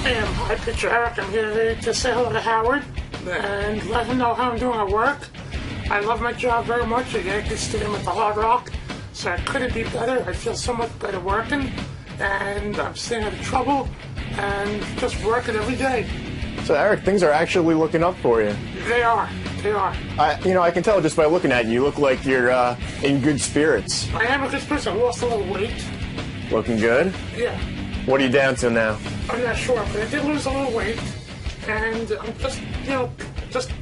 Hey, I'm High Pitcher Eric. I'm here today to say hello to Howard and let him know how I'm doing at work. I love my job very much at Yankee Stadium at the Hard Rock, so I couldn't be better. I feel so much better working, and I'm staying out of trouble and just working every day. So, Eric, things are actually looking up for you. They are. They are. I can tell just by looking at you. You look like you're in good spirits. I am a good person. I lost a little weight. Looking good? Yeah. What are you down to now? I'm not sure, but I did lose a little weight, and I'm just,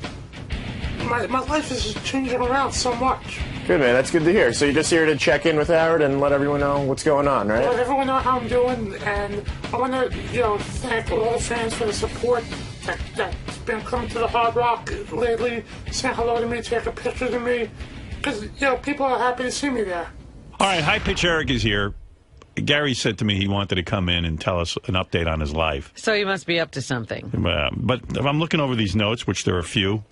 my life is just changing around so much. Good, man. That's good to hear. So you're just here to check in with Howard and let everyone know what's going on, right? Let everyone know how I'm doing, and I want to, thank all the fans for the support that's been coming to the Hard Rock lately, saying hello to me, taking pictures of me, because, people are happy to see me there. All right, High Pitch Eric is here. Gary said to me he wanted to come in and tell us an update on his life. So he must be up to something. But if I'm looking over these notes, which there are a few,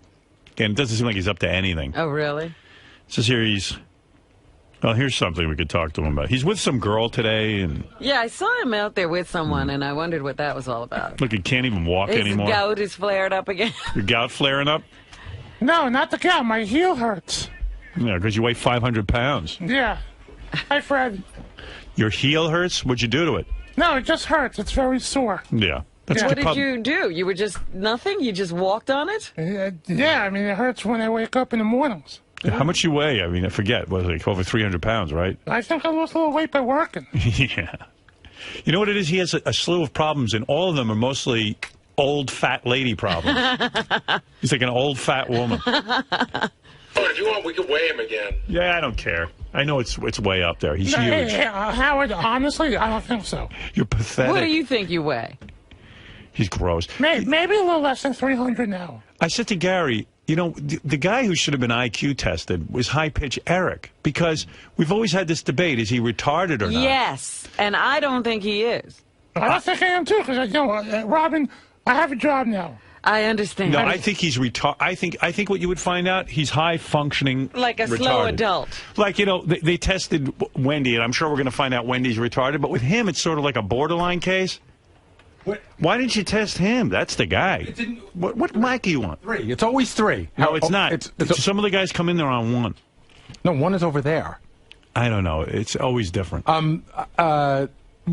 and it doesn't seem like he's up to anything. Oh, really? It says here here's something we could talk to him about. He's with some girl today. And yeah, I saw him out there with someone, and I wondered what that was all about. Look, he can't even walk anymore. His gout is flared up again. Your gout flaring up? No, not the gout. My heel hurts. Yeah, because you weigh 500 pounds. Yeah. Hi, Fred. Your heel hurts? What'd you do to it? No, it just hurts. It's very sore. Yeah. What did you do? You were just nothing? You just walked on it? Yeah, I mean, it hurts when I wake up in the mornings. How much you weigh? I mean, I forget. Was it like over 300 pounds, right? I think I lost a little weight by working. Yeah. You know what it is? He has a slew of problems, and all of them are mostly old, fat lady problems. He's like an old, fat woman. If you want, we could weigh him again. Yeah, I don't care. I know it's way up there. He's huge. Hey, Howard, honestly, I don't think so. You're pathetic. What do you think you weigh? He's gross. Maybe a little less than 300 now. I said to Gary, the guy who should have been IQ tested was High Pitch Eric, because we've always had this debate. Is he retarded or not? Yes, and I don't think he is. I don't think I am, too, because, Robin, I have a job now. I understand. No, I think he's retarded. I think what you would find out, he's high-functioning like a retarded. slow adult. Like, they tested Wendy, and I'm sure we're going to find out Wendy's retarded, but with him, it's sort of like a borderline case. What? Why didn't you test him? That's the guy. What mic do you want? 3. It's always 3. No, it's not. Some of the guys come in there on 1. No, 1 is over there. I don't know. It's always different.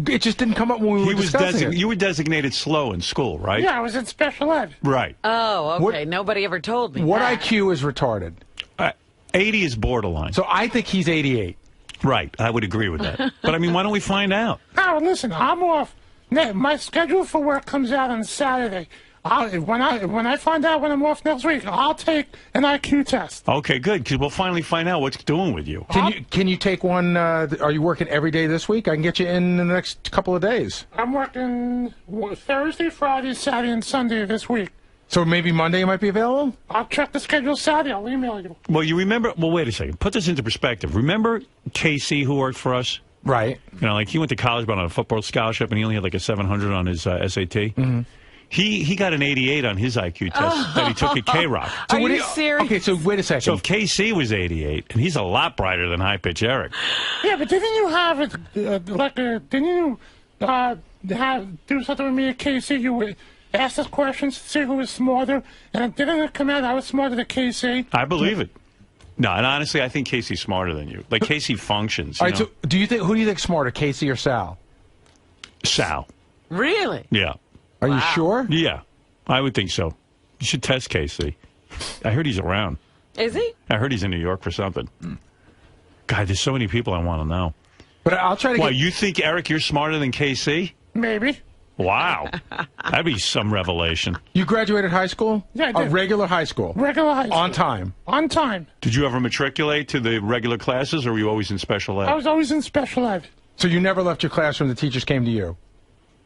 It just didn't come up when we were discussing it. You were designated slow in school, right? Yeah, I was in special ed. Right. Oh, okay. Nobody ever told me What that. IQ is retarded? 80 is borderline. So I think he's 88. Right. I would agree with that. But, I mean, why don't we find out? Howard, listen, I'm off. My schedule for work comes out on Saturday. When I find out when I'm off next week, I'll take an IQ test. Okay, good, because we'll finally find out what's doing with you. Can you take one? Are you working every day this week? I can get you in the next couple of days. I'm working Thursday, Friday, Saturday, and Sunday this week. So maybe Monday you might be available? I'll check the schedule Saturday. I'll email you. Well, you remember... Well, wait a second. Put this into perspective. Remember Casey, who worked for us? Right. Like he went to college but on a football scholarship, and he only had like a 700 on his SAT. Mm-hmm. He got an 88 on his IQ test that he took at K-Rock. So Are you serious? Okay, so wait a second. So if KC was 88, and he's a lot brighter than High Pitch Eric. Yeah, but didn't you have didn't you do something with me at KC? You would ask us questions to see who was smarter, and didn't it come out I was smarter than KC? I believe it. No, and honestly, I think Casey's smarter than you. Like Casey functions. All right, so who do you think smarter, Casey or Sal? Sal. Really? Yeah. Are you sure? Yeah, I would think so. You should test Casey. I heard he's around. Is he? I heard he's in New York for something. God, there's so many people I want to know. But I'll try to Why, you think, Eric, you're smarter than KC? Maybe. Wow. That'd be some revelation. You graduated high school? Yeah, I did. A regular high school? Regular high school. On time? On time. Did you ever matriculate to the regular classes, or were you always in special ed? I was always in special ed. So you never left your classroom, the teachers came to you?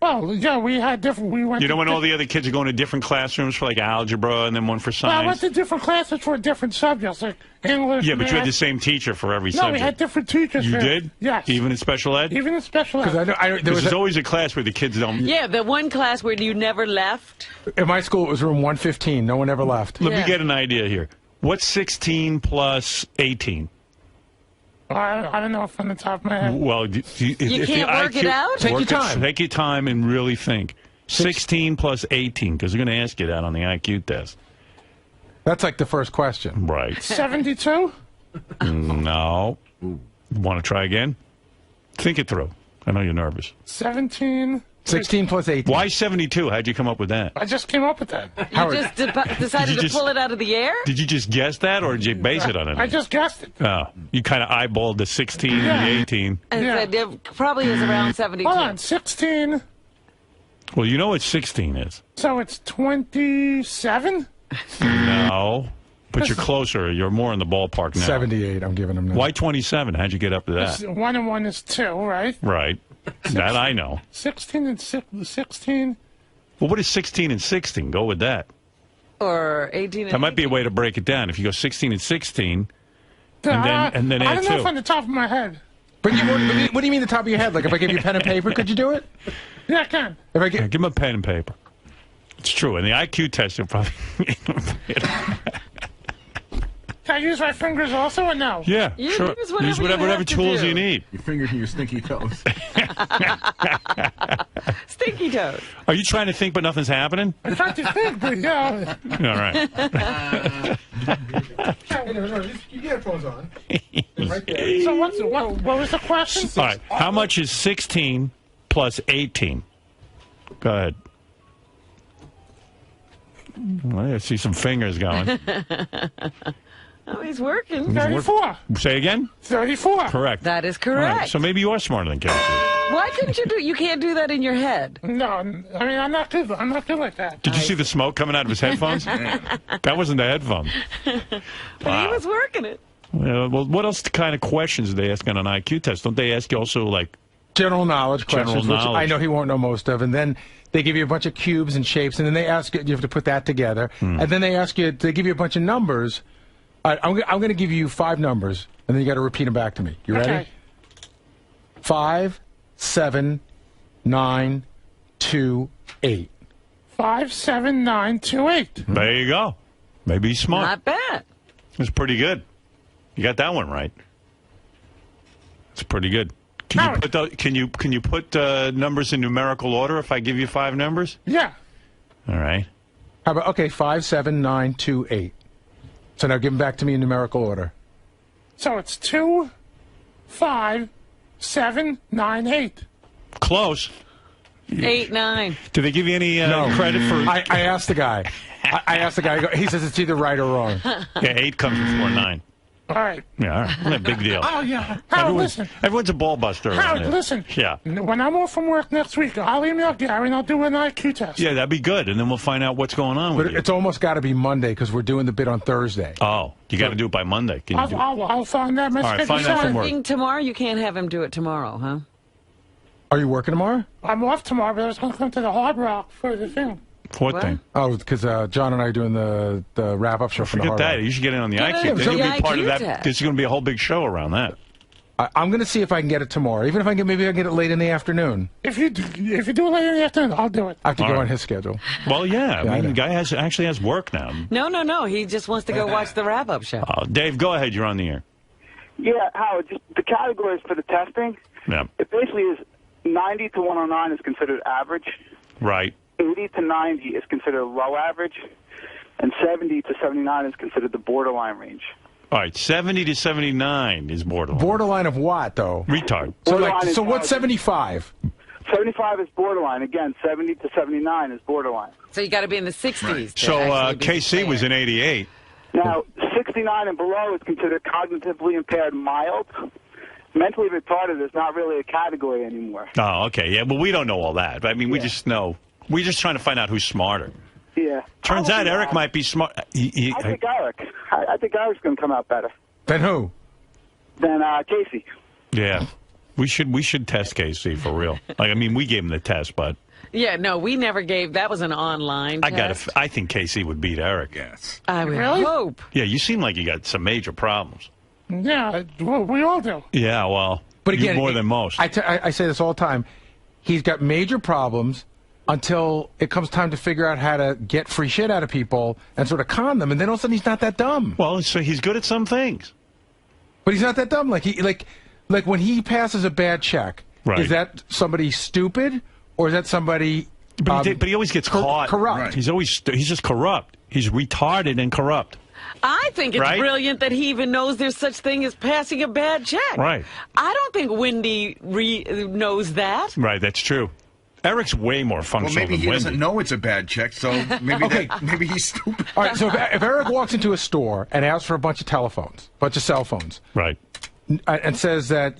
Well, yeah, we had different... You know when all the other kids are going to different classrooms for, like, algebra and then one for science? Well, I went to different classes for different subjects, like English, Yeah, but math. you had the same teacher for every subject. No, we had different teachers. You did? Yes. Even in special ed? Even in special ed. Because there's always a class where the kids don't... Yeah, the one class where you never left. In my school, it was room 115. No one ever left. Let me get an idea here. What's 16 plus 18? I don't know from the top of my head. Well, you can't work it out? Take your time. Take your time and really think. 16 plus 18, because they're going to ask you that on the IQ test. That's like the first question. Right. 72? No. Want to try again? Think it through. I know you're nervous. 17. 16 plus 18. Why 72? How'd you come up with that? I just came up with that. You just decided to pull it out of the air? Did you just guess that, or did you base it on it? I just guessed it. Oh, you kind of eyeballed the 16 and the 18. And Yeah. said it probably is around 72. Hold on, 16. Well, you know what 16 is. So it's 27? No. But you're closer. You're more in the ballpark now. 78, I'm giving him now. Why 27? How'd you get up to that? 1 and 1 is 2, right? Right. That I know. 16 and 16. Well, what is 16 and 16? Go with that. Or 18 and That might be a way to break it down. If you go 16 and 16, and then I add don't know 2. if on the top of my head. But what do you mean the top of your head? Like if I give you pen and paper, could you do it? Yeah, I can. If I Yeah, give him a pen and paper. It's true. And the IQ test will probably... Can I use my fingers also or no? Yeah, You sure. use whatever Use you whatever have to tools do. you need. Your fingers and your stinky toes. Stinky toes. Are you trying to think but nothing's happening? I'm trying to think, but yeah. All right. You headphones on. So what was the question? All right. How much is 16 plus 18? Go ahead. Well, I see some fingers going. Oh, he's working. 34. Say again? 34. Correct. That is All right, correct. so maybe you are smarter than Casey. Why couldn't you do it? You can't do that in your head. No, I mean, I'm not good like that. Did you see the smoke coming out of his headphones? That wasn't the headphones. But he was working it. Well, what else kind of questions do they ask on an IQ test? Don't they ask you also, like, General knowledge General questions, which I knowledge. know he won't know most of, and then they give you a bunch of cubes and shapes, and then they ask you have to put that together, and then they give you a bunch of numbers. All right, I'm going to give you 5 numbers, and then you got to repeat them back to me. You ready? Okay. 5, 7, 9, 2, 8. 5, 7, 9, 2, 8. there you go. Maybe he's smart. Not bad. It's pretty good. You got that one right. It's pretty good. Howard. Can you put numbers in numerical order if I give you 5 numbers? Yeah. All right. How about, okay, 5, 7, 9, 2, 8. So now give them back to me in numerical order. So it's 2, 5, 7, 9, 8. Close. 8, 9. Do they give you any credit for? I asked the guy. I asked the guy. He says it's either right or wrong. Yeah, 8 comes before 9. All right. Yeah, all right. Not a big deal. Oh, yeah. Howard, listen. Everyone's a ball buster. around Howard, here. listen. Yeah. When I'm off from work next week, I'll email Gary and I'll do an IQ test. Yeah, that'd be good, and then we'll find out what's going on with But you. it's almost got to be Monday because we're doing the bit on Thursday. Oh, you got to do it by Monday. Can you do it? I'll find that. All right, find out from work. Working tomorrow? You can't have him do it tomorrow, huh? Are you working tomorrow? I'm off tomorrow, but I was going to come to the Hard Rock for the thing. What What? thing? Oh, because John and I are doing the wrap-up show for the Forget Hard that. Rock. You should get in on the Get IQ. in Then on you'll the be part of IQ that. test. There's going to be a whole big show around that. I'm going to see if I can get it tomorrow. Even if maybe I can get it late in the afternoon. If you do it later in the afternoon, I'll do it. I have to All go right. on his schedule. Well, yeah. I I mean, know. the guy actually has work now. No. He just wants to go watch the wrap-up show. Dave, go ahead. You're on the air. Yeah, Howard, just the categories for the testing, Yeah. it basically is 90 to 109 is considered average, Right. 80 to 90 is considered low average, and 70 to 79 is considered the borderline range. All right. 70 to 79 is borderline. Borderline of what, though? Retard. So, Borderline is what's 75? 75 is borderline. Again, 70 to 79 is borderline. So you got to be in the 60s. to So actually be KC was in fair. 88. Now, 69 and below is considered cognitively impaired mild. Mentally retarded is not really a category anymore. Oh, okay. Yeah, but we don't know all that. I mean, we just know. We're just trying to find out who's smarter. Yeah. Turns out Probably Eric not. might be smart. I think Eric. I think Eric's going to come out better Then who? than Casey. Yeah. We should test KC for real. Like, I mean, we gave him the test, but Yeah, no, we never gave. That was an online test. I think KC would beat Eric. Yes. I would Really? hope. Yeah, you seem like you got some major problems. Yeah, well, we all do. Yeah, well, But again, you more than most. I say this all the time. He's got major problems until it comes time to figure out how to get free shit out of people and sort of con them, and then all of a sudden he's not that dumb. Well, so he's good at some things. But he's not that dumb. Like when he passes a bad check, Right. is that somebody stupid or is that somebody But he always gets caught. Corrupt. Right. He's just corrupt. He's retarded and corrupt. I think it's Right? brilliant that he even knows there's such thing as passing a bad check. Right. I don't think Wendy knows that. Right, that's true. Eric's way more Well, functional maybe than he Wendy. doesn't know it's a bad check, so maybe he's stupid. All right, so if Eric walks into a store and asks for a bunch of telephones, bunch of cell phones, Right. and says that,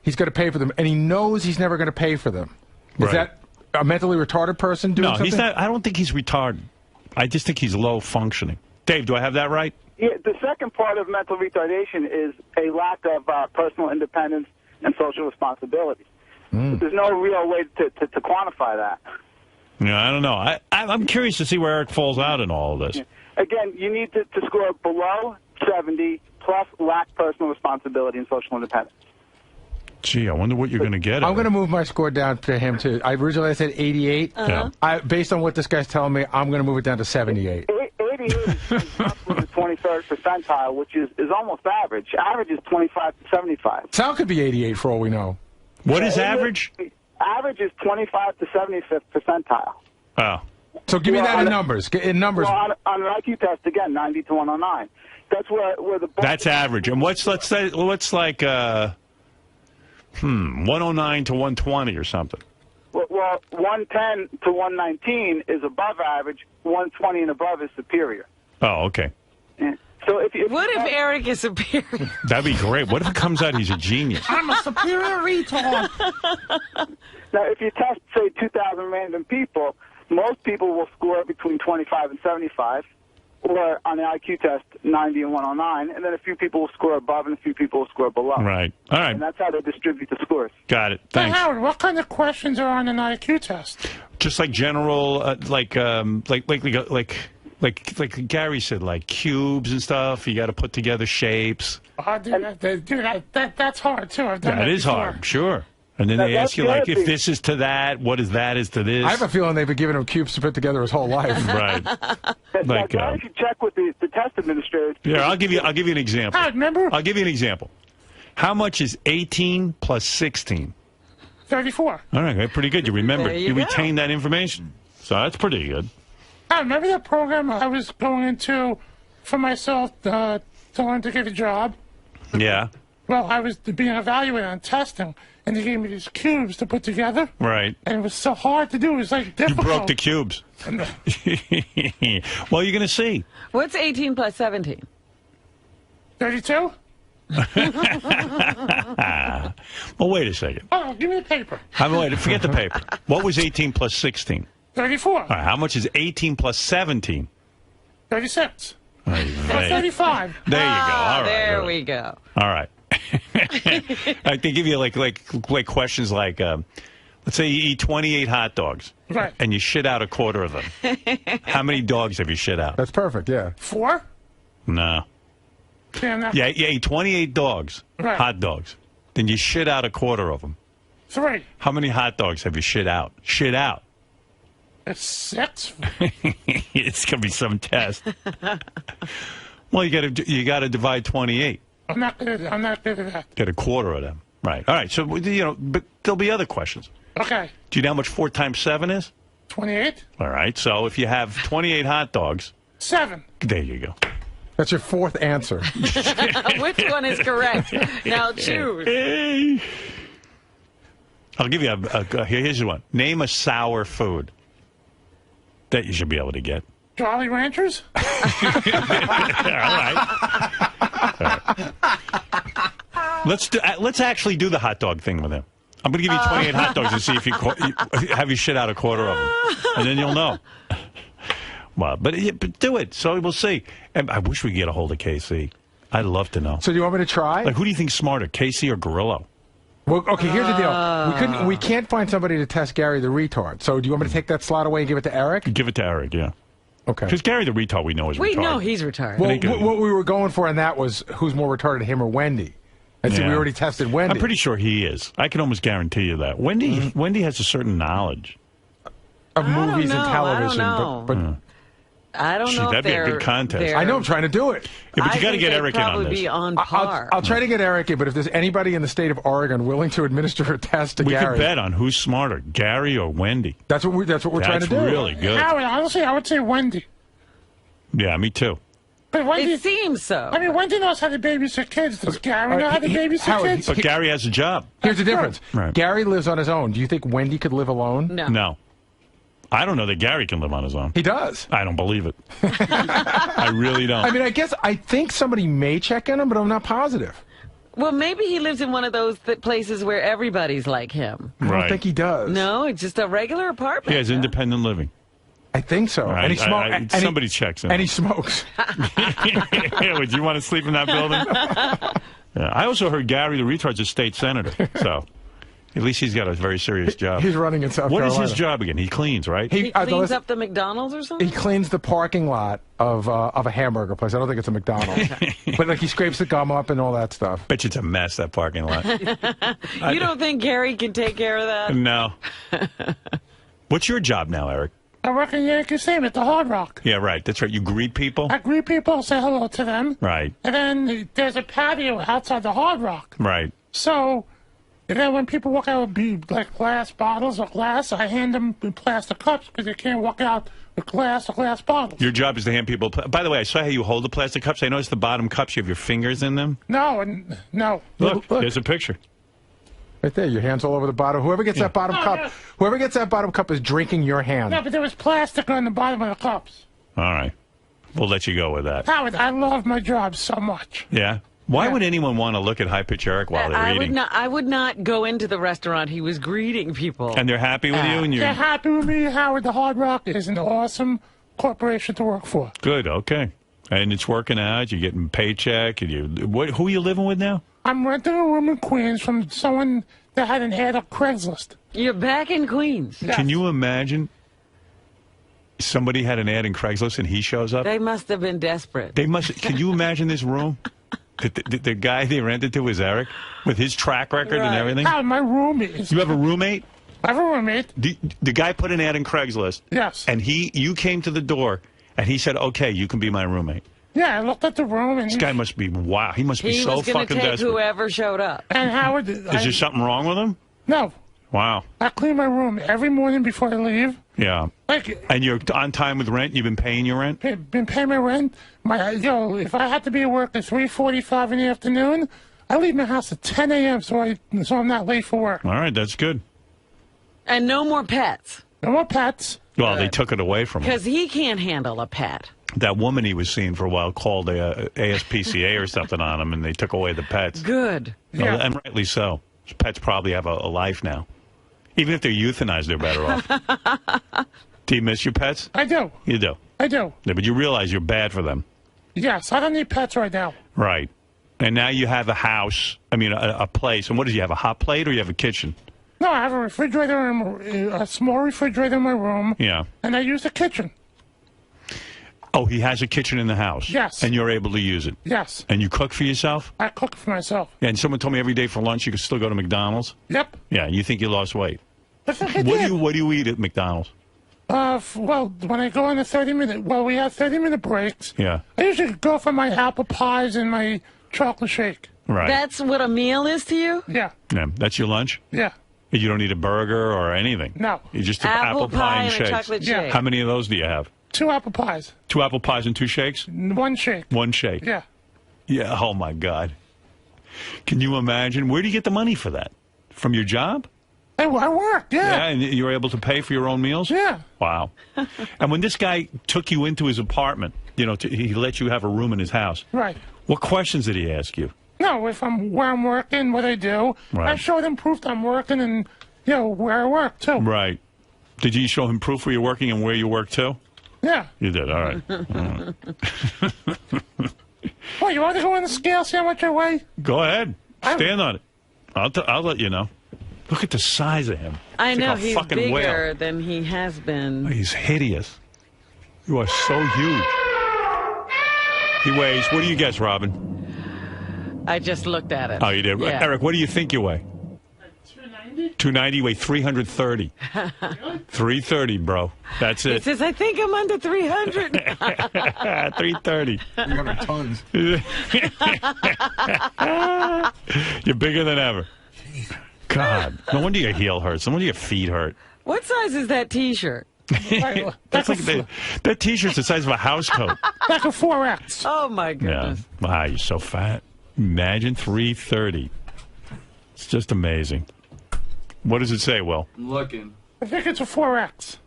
he's going to pay for them, and he knows he's never going to pay for them, is Right. that a mentally retarded person doing something? No, he's not. I don't think he's retarded. I just think he's low functioning. Dave, do I have that right? Yeah, the second part of mental retardation is a lack of personal independence and social responsibility. But there's no real way to quantify that. Yeah, I don't know. I'm curious to see where Eric falls out in all of this. Yeah. Again, you need to score below 70 plus lack personal responsibility and social independence. Gee, I wonder what you're going to get. I'm going to move my score down to him, too. I originally said 88. Yeah. Based on what this guy's telling me, I'm going to move it down to 78. 88 is roughly the 23rd percentile, which is almost average. Average is 25 to 75. Sal could be 88 for all we know. What is average? Average is 25 to 75th percentile. Oh. So give me that in numbers. In numbers. Well, on an IQ test, again, 90 to 109. That's where the... That's average. And what's like 109 to 120 or something? Well, 110 to 119 is above average. 120 and above is superior. Oh, okay. Yeah. So What if Eric is superior? That'd be great. What if it comes out he's a genius? I'm a superior retard. Now, if you test, say, 2,000 random people, most people will score between 25 and 75, or on the IQ test, 90 and 109, and then a few people will score above and a few people will score below. Right. All right. And that's how they distribute the scores. Got it. Hey, Thanks. Howard, what kind of questions are on an IQ test? Just like general, like Gary said, like cubes and stuff. You got to put together shapes. That's hard, too. I've done That that is before. hard, sure. And then they that's ask you, the like, other if thing. this is to that, what is that is to this? I have a feeling they've been giving him cubes to put together his whole life. Right. Like, Now, if you check with the test administrators... yeah, I'll give you an example. Howard, remember? I'll give you an example. How much is 18 plus 16? 34. All right, pretty good. You remember. There you go. retain that information. So that's pretty good. I remember that program I was going into for myself to learn to get a job. Yeah. Well, I was being evaluated on testing, and they gave me these cubes to put together. Right. And it was so hard to do. It was like You difficult. broke the cubes. Well, you're going to see. What's 18 plus 17? 32? Well, wait a second. Oh, give me the paper. Forget the paper. What was 18 plus 16? 34. All right, how much is 18 plus 17? 36. Ay, Or ay. 35. There you go. All right. There all right. we go. All right. They give you like questions like, let's say you eat 28 hot dogs, Right. and you shit out a quarter of them. How many dogs have you shit out? That's perfect, yeah. 4? No. Damn, that. Yeah, you ate 28 dogs, Right. hot dogs. Then you shit out a quarter of them. 3. How many hot dogs have you shit out? Shit out. It's 6. It's gonna be some test. Well, you gotta divide 28. I'm not good at that. Get a quarter of them. Right. All right. So but there'll be other questions. Okay. Do you know how much 4 times 7 is? 28. All right. So if you have 28 hot dogs, 7. there you go. That's your fourth answer. Which one is correct? Now choose. Hey. I'll give you here's one. Name a sour food that you should be able to get. Jolly Ranchers? All right. Let's actually do the hot dog thing with him. I'm going to give you 28 hot dogs and see if you have you shit out a quarter of them, and then you'll know. Well, but do it. So we'll see. And I wish we could get a hold of KC. I'd love to know. So do you want me to try? Like, who do you think's smarter, KC or Gorillo? Well, okay, here's the deal. We can't find somebody to test Gary the retard. So do you want me to take that slot away and give it to Eric? Give it to Eric, yeah. Okay. Because Gary the retard we know is We retarded. know he's retarded. Well, what we were going for on that was who's more retarded, him or Wendy. And so we already tested Wendy. I'm pretty sure he is. I can almost guarantee you that. Wendy has a certain knowledge. Of movies and know, television. I don't know. But I don't know That'd if be a they're... good contest. they're- I know I'm trying to do it. Yeah, but I you got to think get they'd Eric in on probably this. be on I'll, par. I'll try to get Eric in, but if there's anybody in the state of Oregon willing to administer a test to We Gary, could bet on who's smarter, Gary or Wendy. that's what we're trying to That's do. really good. Howard, honestly, I would say Wendy. Yeah, me too. But Wendy, It seems so. I mean, Wendy knows how to babysit kids. Does Gary know how to babysit Howard, kids? But Gary has a job. Here's the difference. Right. Gary lives on his own. Do you think Wendy could live alone? No. No. I don't know that Gary can live on his own. He does. I don't believe it. I really don't. I mean, I think somebody may check in him, but I'm not positive. Well, maybe he lives in one of those places where everybody's like him. I don't think he does. No, it's just a regular apartment. He has independent living. I think so. Right. And he smokes. Somebody checks in. And he smokes. Yeah, would you want to sleep in that building? Yeah. I also heard Gary the retard's a state senator, so at least he's got a very serious job. He's running in South What Carolina. is his job again? He cleans, right? He cleans up the McDonald's or something? He cleans the parking lot of a hamburger place. I don't think it's a McDonald's. But like he scrapes the gum up and all that stuff. Bet you it's a mess, that parking lot. You don't think Gary can take care of that? No. What's your job now, Eric? I work in Yankee Stadium at the Hard Rock. Yeah, right. That's right. You greet people? I greet people, say hello to them. Right. And then there's a patio outside the Hard Rock. Right. So, and then when people walk out with like glass bottles or glass, I hand them plastic cups because they can't walk out with glass or glass bottles. Your job is to hand people... By the way, I saw how you hold the plastic cups. I noticed the bottom cups, you have your fingers in them. No. Look, there's a picture. Right there, your hands all over the bottom. Whoever gets that bottom cup, whoever gets that bottom cup is drinking your hand. No, but there was plastic on the bottom of the cups. All right. We'll let you go with that. Howard, I love my job so much. Yeah? Why would anyone want to look at High Pitch Eric while they're eating? I would not go into the restaurant. He was greeting people. And they're happy with you? And They're happy with me. Howard, the Hard Rock is an awesome corporation to work for. Good, okay. And it's working out. You're getting a paycheck. And who are you living with now? I'm renting a room in Queens from someone that had an ad on Craigslist. You're back in Queens. Yes. Can you imagine somebody had an ad in Craigslist and he shows up? They must have been desperate. Can you imagine this room? The guy they rented to was Eric with his track record and everything? Howard, my roommate. You have a roommate? I have a roommate. The guy put an ad in Craigslist. Yes. And you came to the door and he said, okay, you can be my roommate. Yeah, I looked at the room and This guy must be, wow, he must be He so was going to fucking take desperate. whoever showed up. And Howard, Is there something wrong with him? No, Wow. I clean my room every morning before I leave. Yeah. Like, And you're on time with rent? You've been paying your rent? been paying my rent. If I had to be at work at 3:45 in the afternoon, I leave my house at 10 a.m. so I'm not late for work. All right, that's good. And no more pets. No more pets. Well, they took it away from him. Because he can't handle a pet. That woman he was seeing for a while called ASPCA or something on him, and they took away the pets. Good. Yeah. And rightly so. Pets probably have a life now. Even if they're euthanized, they're better off. Do you miss your pets? I do. You do. I do. Yeah, but you realize you're bad for them. Yes, I don't need pets right now. Right. And now you have a house, a place. And what do you have, a hot plate or you have a kitchen? No, I have a refrigerator, a small refrigerator in my room. Yeah. And I use the kitchen. Oh, he has a kitchen in the house? Yes. And you're able to use it? Yes. And you cook for yourself? I cook for myself. Yeah, and someone told me every day for lunch you could still go to McDonald's? Yep. Yeah, you think you lost weight. I think I What did. do you eat at McDonald's? Well, when I go on we have 30-minute breaks. Yeah. I usually go for my apple pies and my chocolate shake. Right. That's what a meal is to you? Yeah. Yeah, that's your lunch? Yeah. You don't eat a burger or anything? No. You just have Apple pie and a shakes. chocolate Yeah. shake. How many of those do you have? 2 apple pies. 2 apple pies and 2 shakes? 1 shake. 1 shake? Yeah. Yeah, oh my God. Can you imagine? Where do you get the money for that? From your job? I work, Yeah, yeah. and you're able to pay for your own meals? Yeah. Wow. And when this guy took you into his apartment, he let you have a room in his house. Right. What questions did he ask you? No, where I'm working, what I do. Right. I showed him proof that I'm working and, where I work, too. Right. Did you show him proof where you're working and where you work, too? Yeah. You did, all right. Well, you want to go on the scale, see how much I weigh? Go ahead. Stand on it. I'll let you know. Look at the size of him. I He's know, like a he's fucking bigger whale. than he has been. He's hideous. You are so huge. He weighs, what do you guess, Robin? I just looked at it. Oh, you did? Yeah. Eric, what do you think you weigh? 290. 290, weigh 330. 330, bro. That's He it. says, I think I'm under 300. 330. 300 tons. You're bigger than ever. God. No wonder your heel hurts. No wonder your feet hurt. What size is that T-shirt? That's like that T-shirt's the size of a house coat. Like a 4X. Oh, my Yeah. goodness. Wow, you're so fat. Imagine 330. It's just amazing. What does it say, Will? I'm looking. I think it's a 4X.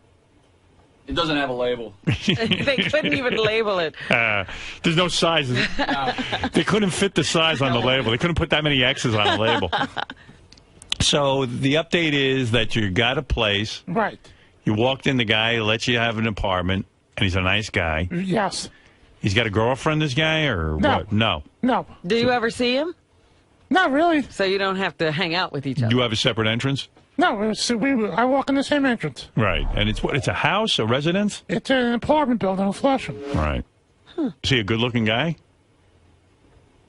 It doesn't have a label. They couldn't even label it. There's no sizes. They couldn't fit the size on the label. They couldn't put that many X's on the label. So the update is that you got a place. Right. You walked in, the guy lets you have an apartment, and he's a nice guy. Yes. He's got a girlfriend, this guy, or No. what? No. No. Do you ever see him? Not really. So you don't have to hang out with each other. Do you have a separate entrance? No, I walk in the same entrance. Right. And it's what? It's a house, a residence? It's an apartment building in Flushing. Right. Is he a good-looking guy?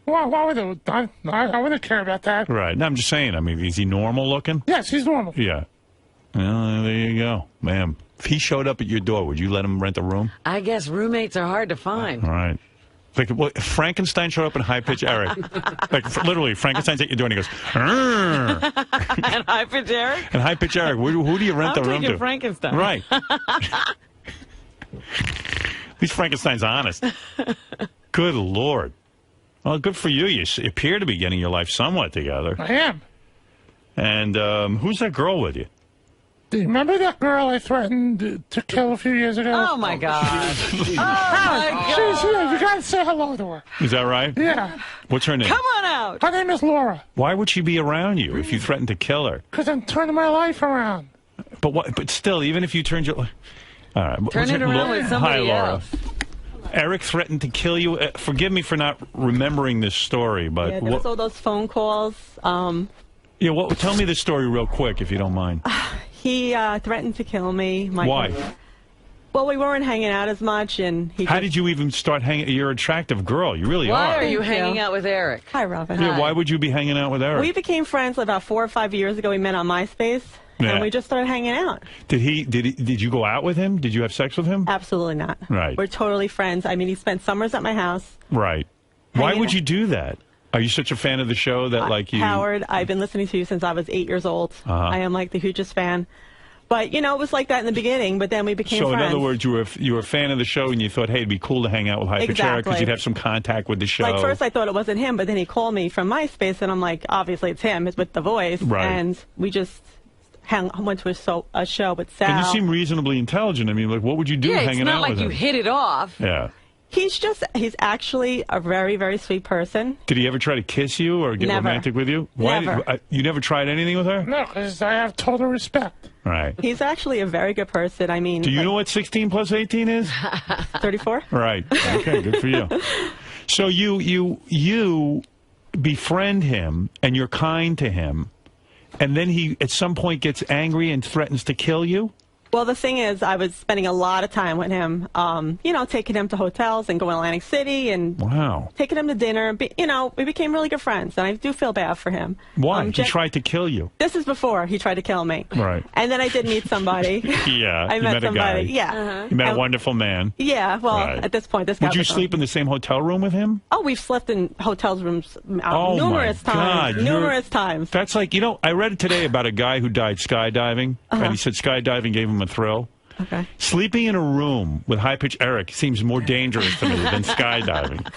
Why would I wouldn't care about that. Right. No, I'm just saying. I mean, is he normal looking? Yes, he's normal. Yeah. Well, there you go. Man, if he showed up at your door, would you let him rent a room? I guess roommates are hard to find. All right. Like, well, if Frankenstein showed up in high-pitch Eric, like literally, Frankenstein's at your door and he goes, "Arr!" And high-pitch Eric? And high-pitch Eric, who do you rent the room taking to? Frankenstein. Right. At least Frankenstein's honest. Good Lord. Well, good for you. You appear to be getting your life somewhat together. I am. And who's that girl with you? Do you remember that girl I threatened to kill a few years ago? Oh, my God. She's here. You gotta say hello to her. Is that right? Yeah. What's her name? Come on out. Her name is Laura. Why would she be around you if you threatened to kill her? Because I'm turning my life around. But what? But still, even if you turned your... All right. Turn it around with somebody Hi, Laura. else. Eric threatened to kill you. Forgive me for not remembering this story, but... Yeah, there was all those phone calls. Yeah, tell me the story real quick, if you don't mind. He threatened to kill me. Why? Well, we weren't hanging out as much, and he. How did you even start hanging? You're an attractive girl. You really Why are. are you Thank hanging you. out with Eric? Hi, Robin. Yeah, why would you be hanging out with Eric? We became friends about 4 or 5 years ago. We met on MySpace, Yeah. and we just started hanging out. Did you go out with him? Did you have sex with him? Absolutely not. Right. We're totally friends. I mean, he spent summers at my house. Right. Why Hanging would out. you do that? Are you such a fan of the show that like you? Howard, I've been listening to you since I was 8 years old. I am like the hugest fan. But, you know, it was like that in the beginning, but then we became So friends. in other words, you were a fan of the show, and you thought, hey, it'd be cool to hang out with Hyper because Exactly. you'd have some contact with the show. Like, first I thought it wasn't him, but then he called me from MySpace, and I'm like, obviously it's him. It's with the voice. Right. And we just went to a show with Sal. And you seem reasonably intelligent. I mean, like, what would you do Yeah, it's hanging not out like with you him? hit it off. Yeah. He's actually a very, very sweet person. Did he ever try to kiss you or get Never. romantic with you? Never. You never tried anything with her? No, because I have total respect. Right. He's actually a very good person. I mean, Do you know what 16 plus 18 is? 34? Right. Okay, good for you. So you befriend him, and you're kind to him, and then he at some point gets angry and threatens to kill you? Well, the thing is, I was spending a lot of time with him, you know, taking him to hotels and going to Atlantic City and Wow. taking him to dinner. You know, we became really good friends, and I do feel bad for him. Why? He tried to kill you. This is before he tried to kill me. Right. And then I did meet somebody. Yeah. I you met met somebody. a guy. Yeah. You met a And- wonderful man. Yeah, well, Right. at this point, this guy Would you was on- sleep in the same hotel room with him? Oh, we've slept in hotel rooms Oh, numerous my times. God, Numerous times. That's like, you know, I read today about a guy who died skydiving, and he said skydiving gave him a thrill. Okay. Sleeping in a room with high-pitched Eric seems more dangerous to me than skydiving.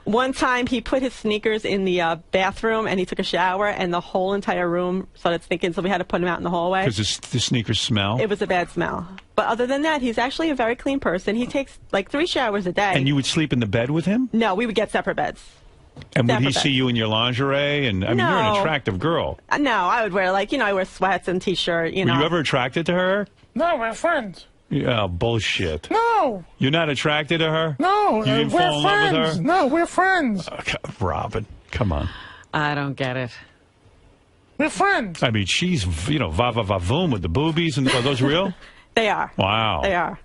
One time he put his sneakers in the bathroom and he took a shower and the whole entire room started stinking, so we had to put him out in the hallway. Because the sneakers smell? It was a bad smell. But other than that, he's actually a very clean person. He takes like 3 showers a day. And you would sleep in the bed with him? No, we would get separate beds. And would he Separate see beds. you in your lingerie? And I mean, you're an No. attractive girl. No, I would wear like, you know, I wear sweats and T-shirt, you know. Were you ever attracted to her? No, we're friends. Yeah, bullshit. No, You're not attracted to her? no, You didn't we're fall in love with friends. her? No, we're friends. Robin, come on. I don't get it. We're friends. I mean, she's, you know, va-va-va-voom with the boobies. And are those real? They are. Wow. They are.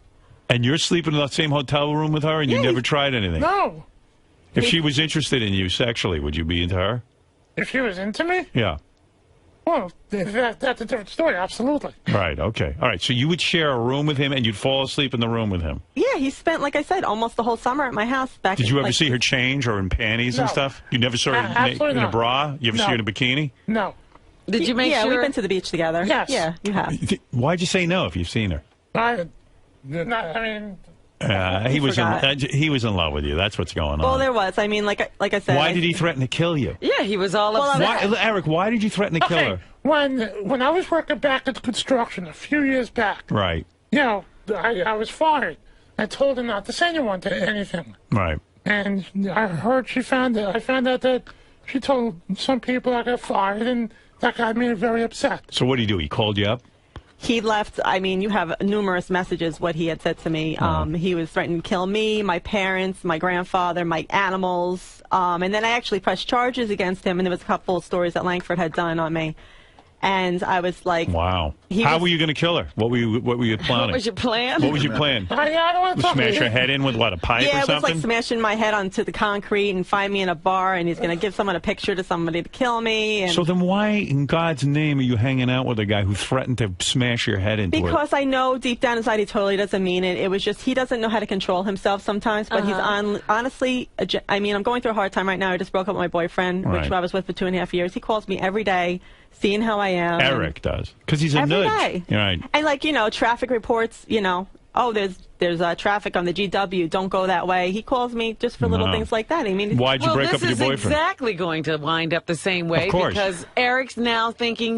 And you're sleeping in the same hotel room with her, and you Yeah, never tried anything? No, If she was interested in you sexually, would you be into her? if she was into me, Yeah. Well, that's a different story, absolutely. Right, okay. All right, so you would share a room with him and you'd fall asleep in the room with him? Yeah, he spent, like I said, almost the whole summer at my house. Did you ever see her change or in panties and stuff? You never saw her in a bra? You ever see her in a bikini? No. Did you make sure? Yeah, we've been to the beach together. Yes. Yeah, you have. Why'd you say no if you've seen her? I mean... he was in love with you. That's what's going on. Well, there was. I mean, like I said. Why did he threaten to kill you? Yeah, he was all upset. Eric, why did you threaten to kill her? When I was working back at construction a few years back, right? You know, I was fired. I told her not to say anything. Right. And I heard I found out that she told some people I got fired, and that got me very upset. So what did he do? He called you up? He left, I mean, you have numerous messages what he had said to me. He was threatening to kill me, my parents, my grandfather, my animals. And then I actually pressed charges against him, and there was a couple of stories that Langford had done on me. And I was like... Wow. How were you going to kill her? What were you planning? What was your plan? What was your plan? I don't want to smash her head in with what, a pipe or something? Yeah, it was like smashing my head onto the concrete and find me in a bar, and he's going to give someone a picture to somebody to kill me. And so then why in God's name are you hanging out with a guy who threatened to smash your head into it? Because I know deep down inside he totally doesn't mean it. It was just he doesn't know how to control himself sometimes, but he's honestly, I mean, I'm going through a hard time right now. I just broke up with my boyfriend, which I was with for 2.5 years. He calls me every day, seeing how I am. Eric does, because he's a every nudge. Day. Right. And like, you know, traffic reports, you know, oh, there's traffic on the GW, don't go that way. He calls me just for little things like that. I mean, why'd you break up with your boyfriend? This is exactly going to wind up the same way, of course. Because Eric's now thinking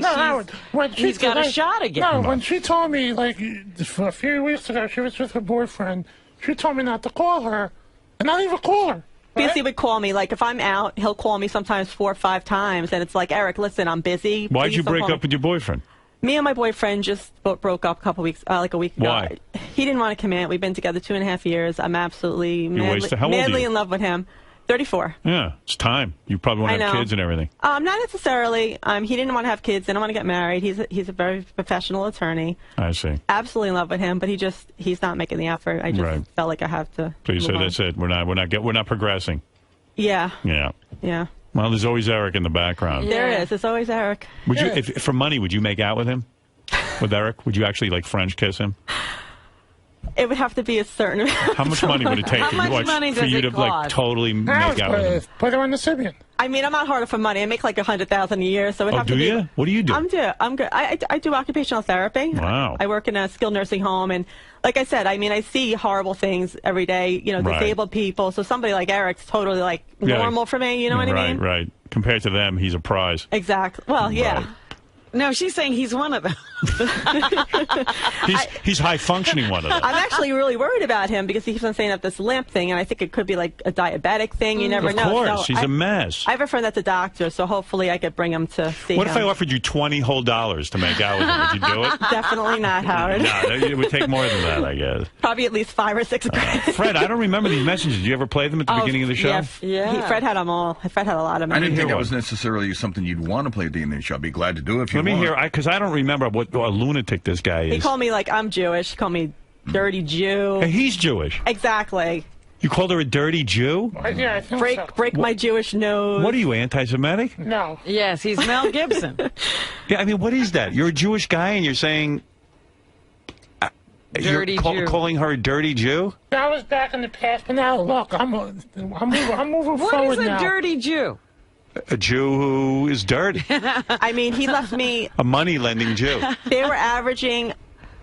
he's got a shot again. No, when she told me, like, a few weeks ago, she was with her boyfriend, she told me not to call her, and I didn't even call her. Because he would call me, like, if I'm out, he'll call me sometimes 4 or 5 times, and it's like, Eric, listen, I'm busy. Why'd you break up with your boyfriend? Me and my boyfriend just broke up a couple weeks, like a week ago. Why? He didn't want to commit. We've been together 2.5 years. I'm absolutely madly in love with him. 34. Yeah, it's time. You probably want to have kids and everything. Not necessarily. He didn't want to have kids. Didn't want to get married. He's a very professional attorney. I see. Absolutely in love with him, but he's not making the effort. I just felt like I have to. So you said that's it. We're not progressing. Yeah. Yeah. Yeah. Well, there's always Eric in the background. There is. There's always Eric. Would you, if for money, would you make out with him? With Eric? Would you actually like French kiss him? It would have to be a certain amount. How much money would it take for you to like totally make out with him? Put her on the Sibian. I mean, I'm not hard for money. I make like $100,000 a year, so it have to be. Do you? What do you do? I'm good. I do occupational therapy. Wow. I work in a skilled nursing home, and like I said, I mean, I see horrible things every day. You know, disabled people. So somebody like Eric's totally like normal for me. You know what I mean? Right. Compared to them, he's a prize. Exactly. Well, yeah. Right. No, she's saying he's one of them. he's high-functioning one of them. I'm actually really worried about him because he keeps on saying that this limp thing, and I think it could be like a diabetic thing. You never know. Of course, so he's a mess. I have a friend that's a doctor, so hopefully I could bring him to see What him. if I offered you $20 whole to make out with him? Would you do it? Definitely not, Howard. No, it would take more than that, I guess. Probably at least 5 or 6 grand. Fred, I don't remember these messages. Did you ever play them at the beginning of the show? Yeah. Fred had them all. Fred had a lot of them. I didn't think that was necessarily something you'd want to play at the end of the show. I'd be glad to do it if you want. Let me hear, because I don't remember what a lunatic this guy is. He called me like I'm Jewish. He called me dirty Jew. Hey, he's Jewish. Exactly. You called her a dirty Jew? Yeah, I think so. Break my Jewish nose. What are you, anti-Semitic? No. Yes, he's Mel Gibson. Yeah, I mean, what is that? You're a Jewish guy and you're saying... Dirty Jew. Calling her a dirty Jew? That was back in the past, but now, look, I'm moving What forward is a now. dirty Jew? A Jew who is dirty. I mean, he left me... A money-lending Jew. They were averaging...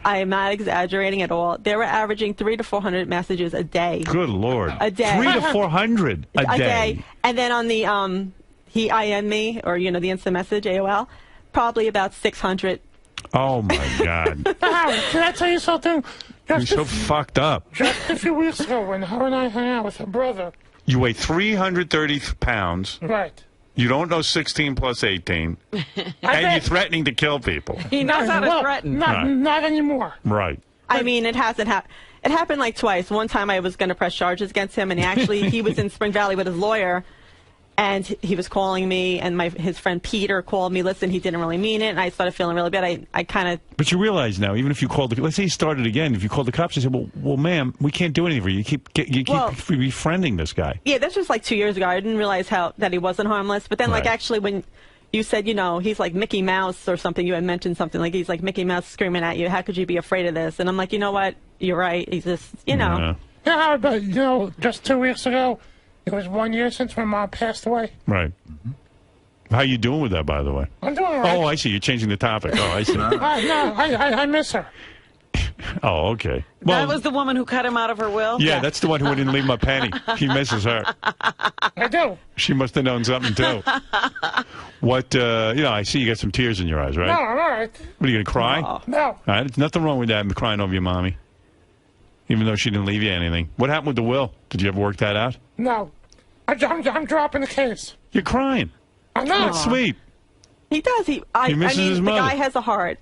I am not exaggerating at all. They were averaging 300 to 400 messages a day. Good Lord. A day. 300 to 400 a day. And then on the, he IM'd me, or, you know, the instant message, AOL, probably about 600. Oh, my God. Howard, can I tell you something? You're so fucked up. Just a few weeks ago when her and I hung out with her brother. You weigh 330 pounds. Right. You don't know 16 plus 18. And you're threatening to kill people. He knows how to threaten. Not anymore. Right. I mean, it hasn't happened. It happened like twice. One time I was going to press charges against him, and he was in Spring Valley with his lawyer, and he was calling me, and his friend Peter called me. Listen, he didn't really mean it, and I started feeling really bad. I kind of... But you realize now, even if you called let's say he started again, if you called the cops and said, well, ma'am, we can't do anything for you. You keep befriending this guy. Yeah, this was like 2 years ago. I didn't realize that he wasn't harmless. But then, like, actually, when you said, he's like Mickey Mouse or something. You had mentioned something like he's like Mickey Mouse screaming at you. How could you be afraid of this? And I'm like, you know what? You're right. He's just, Yeah. Yeah, but, just 2 weeks ago, it was 1 year since my mom passed away. Right. How you doing with that, by the way? I'm doing all right. Oh, I see. You're changing the topic. Oh, I see. No, I miss her. Oh, okay. Well, that was the woman who cut him out of her will? yeah, that's the one who didn't leave him a penny. He misses her. I do. She must have known something, too. What, I see you got some tears in your eyes, right? No, I'm all right. What, are you going to cry? No. All right, there's nothing wrong with that, crying over your mommy. Even though she didn't leave you anything. What happened with the will? Did you ever work that out? No. I'm dropping the case. You're crying. I'm not. That's sweet. He does. He misses his the mother. guy has a heart.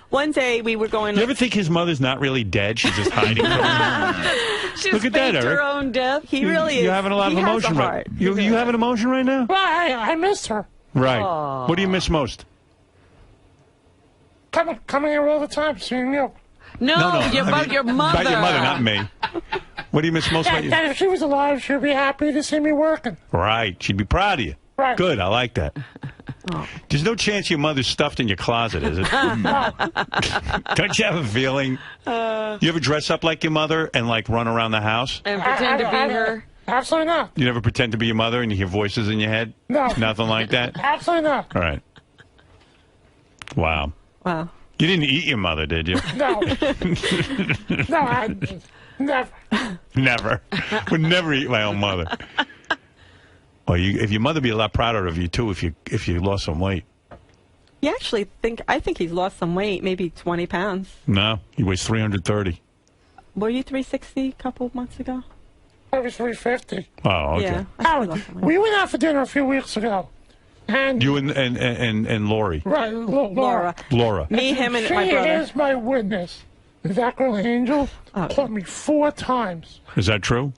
One day we were going. You ever think his mother's not really dead? She's just hiding from him? She's Look at that, faked Eric. her own death. He really is. You're having a lot of He has emotion a right heart. You have an emotion right now? Well, I missed her. Right. Aww. What do you miss most? Coming here all the time, seeing you. No, your mother. About your mother, not me. What do you miss most about you? If she was alive, she'd be happy to see me working. Right. She'd be proud of you. Right. Good. I like that. There's no chance your mother's stuffed in your closet, is it? Don't you have a feeling? You ever dress up like your mother and, run around the house? And pretend to be her? Absolutely not. You never pretend to be your mother and you hear voices in your head? No. Nothing like that? Absolutely not. All right. Wow. Wow. You didn't eat your mother, did you? No. No, never. Never. Would never eat my own mother. Well, if your mother would be a lot prouder of you, too, if you lost some weight. I think he's lost some weight, maybe 20 pounds. No, he weighs 330. Were you 360 a couple of months ago? I was 350. Oh, okay. Yeah. Howard, we went out for dinner a few weeks ago. And you and Lori. Right, Laura. Laura. Me, him, and my She brother. is my witness. That girl Angel caught me 4 times. Is that true?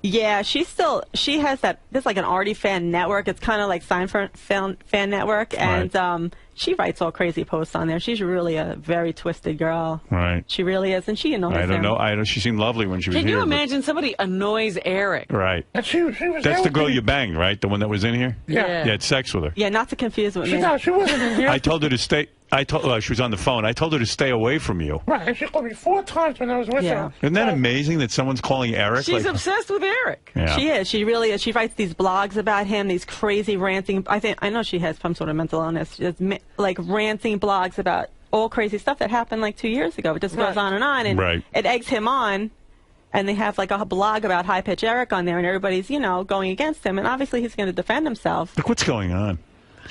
Yeah, she has that. There's like an Artie fan network. It's kind of like Seinfeld fan network, and she writes all crazy posts on there. She's really a very twisted girl. Right. She really is, and she annoys I don't him. know. She seemed lovely when she was here. Can you imagine somebody annoys Eric? Right. And she was That's the girl you banged, right? The one that was in here? Yeah. You had sex with her. Yeah, not to confuse with me. No, she wasn't in here. I told her to stay. She was on the phone. I told her to stay away from you. Right, and she called me 4 times when I was with her. Isn't that amazing that someone's calling Eric? She's obsessed with Eric. Yeah. She is. She really is. She writes these blogs about him, these crazy ranting. I know she has some sort of mental illness. Just like ranting blogs about all crazy stuff that happened like 2 years ago. It just goes on, and it eggs him on. And they have like a blog about High Pitch Eric on there, and everybody's going against him. And obviously he's going to defend himself. Look what's going on.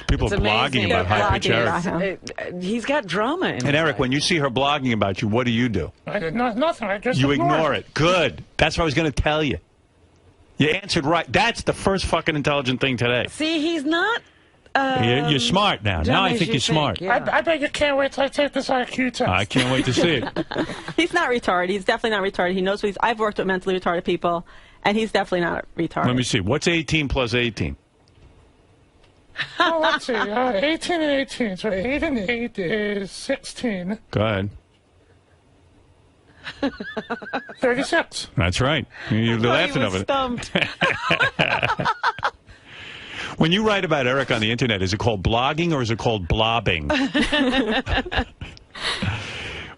People are blogging about High Pitch Eric. He's got drama in him. And Eric, when you see her blogging about you, what do? I did nothing. I just You ignore it. Good. That's what I was going to tell you. You answered right. That's the first fucking intelligent thing today. See, he's not. You're smart now. Now I think you're smart. Yeah. I bet you can't wait till I take this IQ test. I can't wait to see it. He's not retarded. He's definitely not retarded. He knows what I've worked with mentally retarded people, and he's definitely not retarded. Let me see. What's 18 plus 18? Oh, let's see. 18 and 18. So 8 and 8 is 16. Go ahead. 36. That's right. You're laughing he was of it. stumped. When you write about Eric on the internet, is it called blogging or is it called blobbing?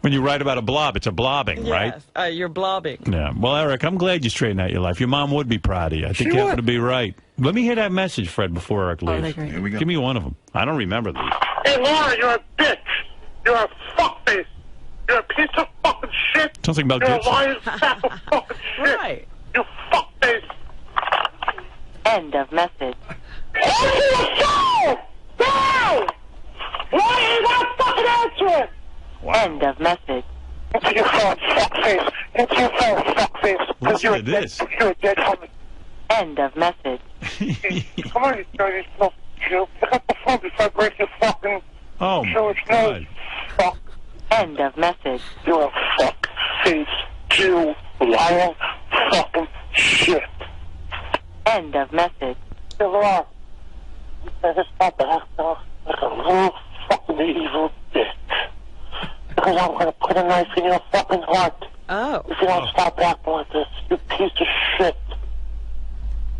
When you write about a blob, it's a blobbing, right? Yes, you're blobbing. Yeah. Well, Eric, I'm glad you straightened out your life. Your mom would be proud of you. I think you happen to be right. Let me hear that message, Fred, before Eric leaves. Here we go. Give me one of them. I don't remember these. Hey, Laura, you're a bitch. You're a fuckface. You're a piece of fucking shit. Sounds like Mel You're Gibson. a lying sack of fucking shit. Right. You fuckface. End of message. Show! No! Why are you not fucking answering? End of message. Into your phone, fuckface. Into your phone, fuckface. Listen to this. You're a dead homie. End of message. Come on, you dirty little Jew. Pick up the phone before I break your fucking Jewish nose. Fuck. End of message. You're a fuck-face Jew, lying fucking shit. End of message. Hey, Laura. You better stop acting like a little fucking evil bitch. Because I'm gonna put a knife in your fucking heart. Oh. If you don't stop acting like this, you piece of shit.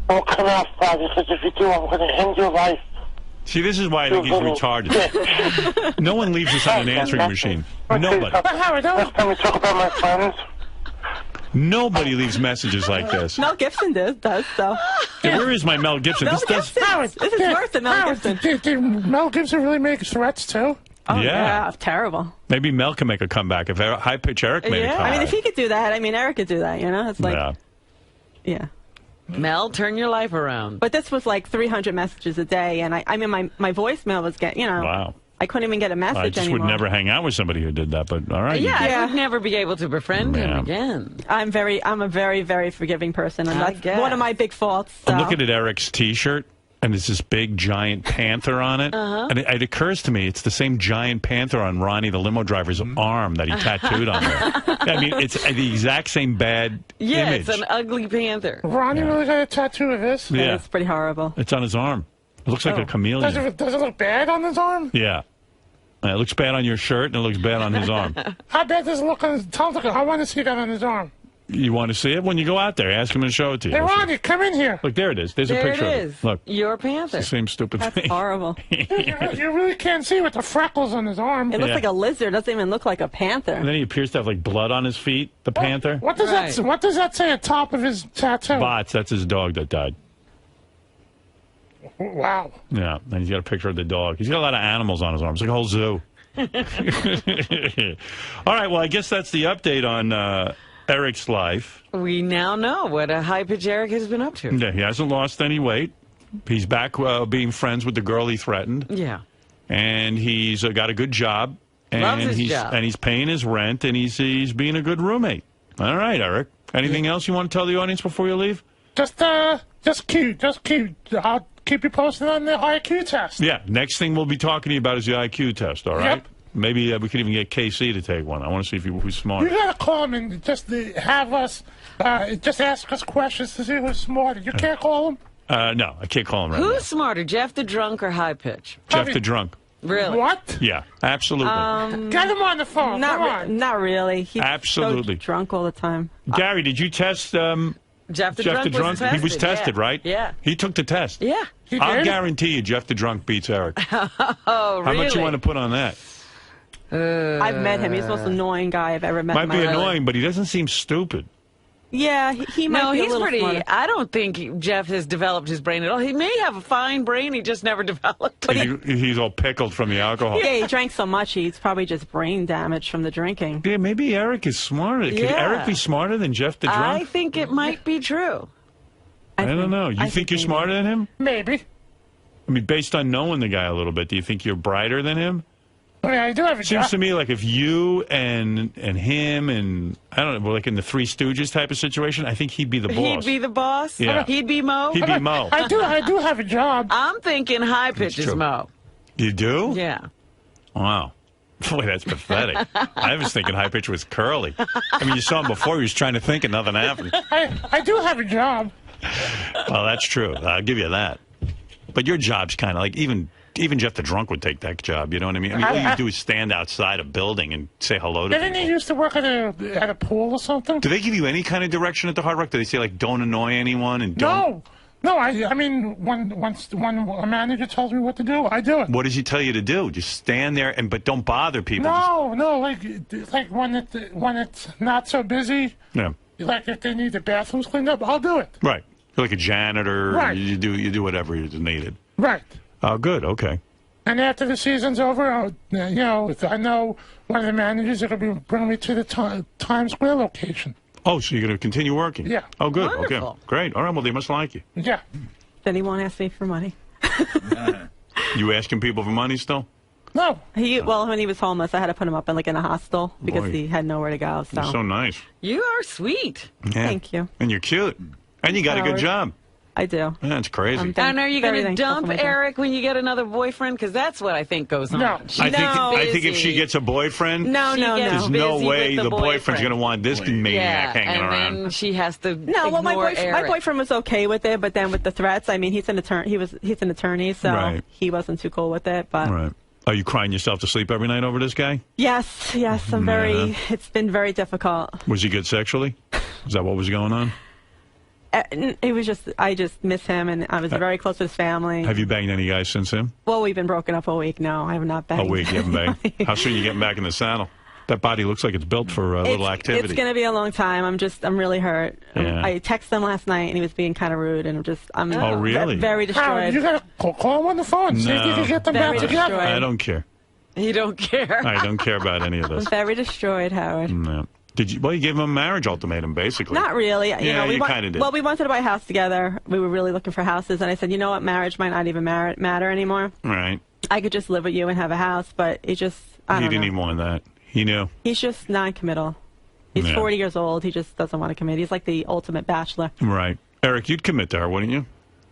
Don't come out, Friday, because if you do, I'm gonna end your life. See, this is why I think he's retarded. No one leaves us on an answering machine. Nobody. But Howard, Last time we talk about my friends. Nobody leaves messages like this. Mel Gibson does so. Hey, where is my Mel Gibson? Mel Gibson. This is worse than Mel Gibson. Did Mel Gibson really make threats too? Oh, Yeah. terrible. Maybe Mel can make a comeback if High Pitch Eric made a comeback. I mean, if he could do that, I mean, Eric could do that, you know? It's like, yeah. Mel, turn your life around. But this was like 300 messages a day, and I mean, my voicemail was getting, you know. Wow. I couldn't even get a message I just anymore. would never hang out with somebody who did that, but all right. Yeah, I would never be able to befriend him Yeah. again. I'm a very, very forgiving person, and I that's guess. one of my big faults. I'm So. looking at Eric's T-shirt, and there's this big giant panther on it. And it occurs to me it's the same giant panther on Ronnie, the limo driver's arm that he tattooed on there. I mean, it's the exact same bad Yeah, image. it's an ugly panther. Ronnie really got a tattoo of this? Yeah. It's pretty horrible. It's on his arm. It looks like a chameleon. Does it look bad on his arm? Yeah. It looks bad on your shirt, and it looks bad on his arm. How bad does it look on his tongue? I want to see that on his arm. You want to see it? When you go out there, ask him to show it to you. Hey, Ronnie, come in here. Look, there it is. There's a There picture it of is. it. Look. Your panther. It's the same stupid That's thing. horrible. You really can't see with the freckles on his arm. It looks Yeah. like a lizard. Doesn't even look like a panther. And then he appears to have like blood on his feet, the panther. What does that? What does that say at top of his tattoo? Bots, that's his dog that died. Wow. Yeah, and he's got a picture of the dog. He's got a lot of animals on his arm. It's like a whole zoo. All right, well, I guess that's the update on Eric's life. We now know what a High Pitch Eric has been up to. Yeah, he hasn't lost any weight. He's back being friends with the girl he threatened. Yeah. And he's got a good job. And Loves his he's job. And he's paying his rent, and he's being a good roommate. All right, Eric. Anything else you want to tell the audience before you leave? Just keep. I'll keep you posted on the IQ test. Yeah, next thing we'll be talking to you about is the IQ test, all right? Yep. Maybe we could even get KC to take one. I want to see if who's smart. You gotta call him and just have us, just ask us questions to see who's smarter. You can't call him. No, I can't call him right now. Who's smarter, Jeff the drunk or High Pitch? Jeff the drunk. Really? What? Yeah, absolutely. Get him on the phone. Come on. Not really. He's Absolutely. so drunk all the time. Gary, did you test Jeff the Jeff the drunk? drunk? He was tested, yeah. right? Yeah. He took the test. Yeah. I'll guarantee you Jeff the drunk beats Eric. Oh, really? How much you want to put on that? I've met him. He's the most annoying guy I've ever met. Might in my be life. annoying, but he doesn't seem stupid. Yeah, he might No, be a he's little pretty. smarter. I don't think Jeff has developed his brain at all. He may have a fine brain, he just never developed it. He's all pickled from the alcohol. Yeah, he drank so much, he's probably just brain damage from the drinking. Yeah, maybe Eric is smarter. Could Yeah. Eric be smarter than Jeff the drunk? I think it might be true. I don't know. You think you're smarter than him? Maybe. I mean, based on knowing the guy a little bit, do you think you're brighter than him? I mean, I do have a Seems job. to me like if you and him and I don't know, like in the Three Stooges type of situation, I think he'd be the boss. He'd be the boss? Yeah. He'd be Mo? He'd be Mo. I do have a job. I'm thinking High Pitch is true. Mo. You do? Yeah. Wow. Boy, that's pathetic. I was thinking High Pitch was Curly. I mean, you saw him before. He was trying to think and nothing happened. I do have a job. Well, that's true. I'll give you that. But your job's kind of like even Jeff the drunk would take that job. You know what I mean? I mean, all you do is stand outside a building and say hello to Didn't people. he used to work at a pool or something? Do they give you any kind of direction at the Hard Rock? Do they say like don't annoy anyone and don't? No. I mean, when a manager tells me what to do, I do it. What does he tell you to do? Just stand there but don't bother people. No, like when it's not so busy. Yeah. Like if they need the bathrooms cleaned up, I'll do it. Right. You're like a janitor. Right. You do whatever is needed. Right. Oh, good. Okay. And after the season's over, if I know one of the managers are going to bring me to the Times Square location. Oh, so you're going to continue working? Yeah. Oh, good. Wonderful. Okay. Great. All right. Well, they must like you. Yeah. Then he won't ask me for money. You asking people for money still? No. Well, when he was homeless, I had to put him up in a hostel because Boy. he had nowhere to go. So, You're so nice. You are sweet. Yeah. Thank you. And you're cute. And you got a good Howard. job. I do. That's crazy. And are you very going to thankful dump for my job. Eric when you get another boyfriend? Because that's what I think goes on. No. She's I think if busy. she gets a boyfriend, No, She no, gets no. there's no busy way with the the boyfriend's boyfriend. going to want this maniac hanging and around. then she has to No, well, my ignore Eric. boyfriend was okay with it, but then with the threats, I mean, he's an attorney. He's an attorney, so Right. he wasn't too cool with it. But Right. Are you crying yourself to sleep every night over this guy? yes, I'm very. It's been very difficult. Was he good sexually? Is that what was going on? It was just, I just miss him, and I was very close with his family. Have you banged any guys since him? Well, we've been broken up a week. No, I have not banged. A week, you haven't banged. How soon are you getting back in the saddle? That body looks like it's built for a little activity. It's going to be a long time. I'm really hurt. Yeah. I texted him last night, and he was being kind of rude, and I'm Oh, really? very destroyed. Howard, you got to call him on the phone. See if you can get them back together. I don't care. You don't care. I don't care about any of this. I'm very destroyed, Howard. No. Did you? Well, you gave him a marriage ultimatum, basically. Not really. Yeah, you kind of did. Well, we wanted to buy a house together. We were really looking for houses, and I said, you know what, marriage might not even matter anymore. Right. I could just live with you and have a house, but it just, I don't know. He didn't even want that. He knew. He's just non-committal. He's 40 years old. He just doesn't want to commit. He's like the ultimate bachelor. Right. Eric, you'd commit to her, wouldn't you?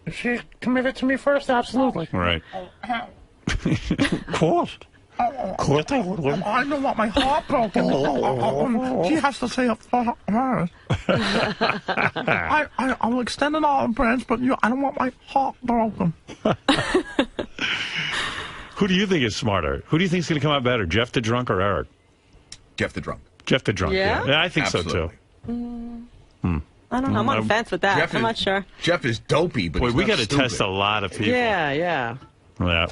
If she committed to me first, absolutely. Right. Of course. I don't want my heart broken. She has to say it first. I'll extend an olive branch, but I don't want my heart broken. Who do you think is smarter? Who do you think is going to come out better, Jeff the drunk or Eric? Jeff the drunk. Jeff the drunk. Yeah? I think Absolutely. so too. I don't know. I'm on the fence with that. I'm not sure. Jeff is dopey, but Boy, he's we got to test a lot of people. Yeah, yeah. Yeah.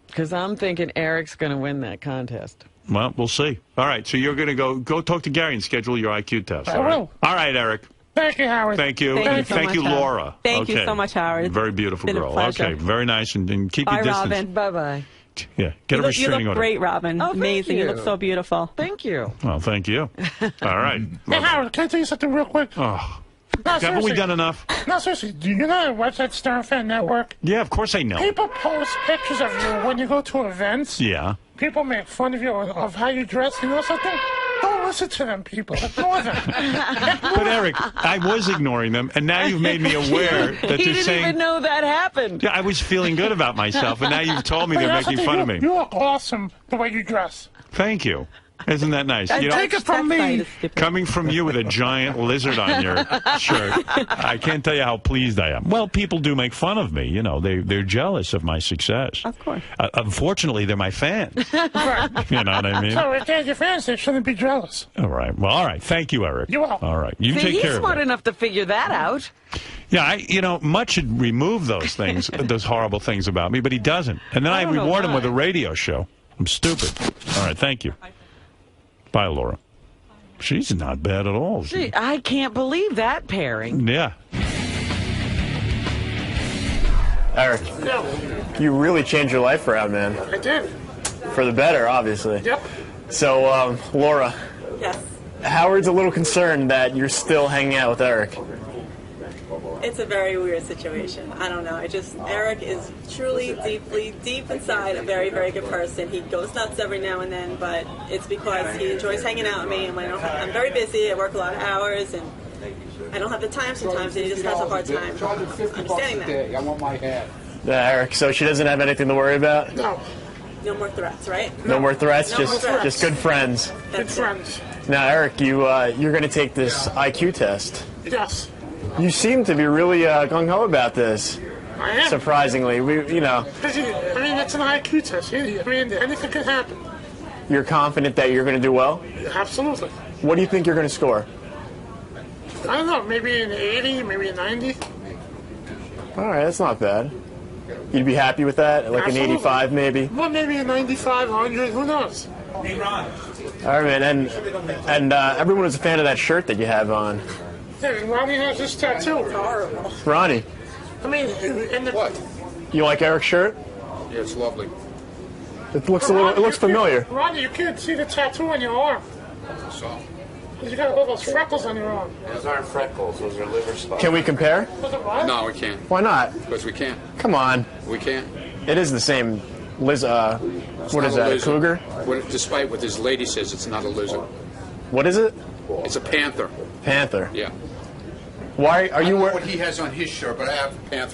Because I'm thinking Eric's going to win that contest. Well, we'll see. All right, so you're going to go talk to Gary and schedule your IQ test. I all right? will. All right, Eric. Thank you, Howard. Thank you. Thank you And so thank much, you, Howard. Laura. Thank you Okay. so much, Howard. Very beautiful Been a girl. pleasure. Okay, very nice. And keep Bye, your distance. Robin. Bye-bye. Yeah, get a You restraining look order. great, Robin. Oh, thank amazing. You you. look so beautiful. Thank you. Well, thank you. All right. Hey, Howard, can I tell you something real quick? Oh, No, haven't we seriously. done enough? No, seriously. Do you know that website, Stern Fan Network? Yeah, of course I know. People post pictures of you when you go to events. Yeah. People make fun of you of how you dress. You know something? Don't listen to them, people. Ignore them. But Eric, I was ignoring them, and now you've made me aware that He they're didn't saying. even know that happened. Yeah, I was feeling good about myself, and now you've told me But they're you know making something? fun of me. You look awesome the way you dress. Thank you. Isn't that nice? You know, Take it from me. coming from you with a giant lizard on your shirt, I can't tell you how pleased I am. Well, people do make fun of me. You know, they're jealous of my success. Of course. Unfortunately, they're my fans. Right. You know what I mean? So if they're your fans, they shouldn't be jealous. All right. Well, all right. Thank you, Eric. You're welcome. All right. You See, take he's care of smart that. enough to figure that out. Yeah, Mutt should remove those things, those horrible things about me, but he doesn't. And then I don't know reward him why. with a radio show. I'm stupid. All right. Thank you. Bye, Laura. She's not bad at all. Gee, I can't believe that pairing. Yeah. Eric, Yeah, you really changed your life around, man. I did. For the better, obviously. Yep. So, Laura, Yes. Howard's a little concerned that you're still hanging out with Eric. It's a very weird situation. I don't know. Eric is truly, deep inside a very, very good person. He goes nuts every now and then, but it's because he enjoys hanging out with me. And when I'm very busy, I work a lot of hours, and I don't have the time sometimes, and he just has a hard time understanding that. I want my hat. Yeah, Eric, so she doesn't have anything to worry about? No. No more threats, right? No more threats? No more threats. Just good friends. Good friends. Now, Eric, you're going to take this IQ test. Yes. You seem to be really gung-ho about this. I am. Surprisingly. I mean, it's an IQ test. I mean, anything can happen. You're confident that you're going to do well? Absolutely. What do you think you're going to score? I don't know, maybe an 80, maybe a 90. All right, that's not bad. You'd be happy with that? Like Absolutely. an 85, maybe? Well, maybe a 95, 100, who knows? All right, man. And everyone was a fan of that shirt that you have on. Yeah, and Ronnie has this tattoo. Horrible. Ronnie, I mean, in the... What? you like Eric's shirt? Yeah, it's lovely. It looks familiar. Ronnie, you can't see the tattoo on your arm. So, You got all those freckles on your arm. those aren't freckles. Those are liver spots. Can we compare? Was it what? No, we can't. Why not? Because we can't. Come on. We can't. It is the same what is Not that, a lizard. cougar? Despite what this lady says, it's not a lizard. What is it? It's a panther. Panther. Yeah. Why are I you don't know wearing... what he has on his shirt, but I have a panther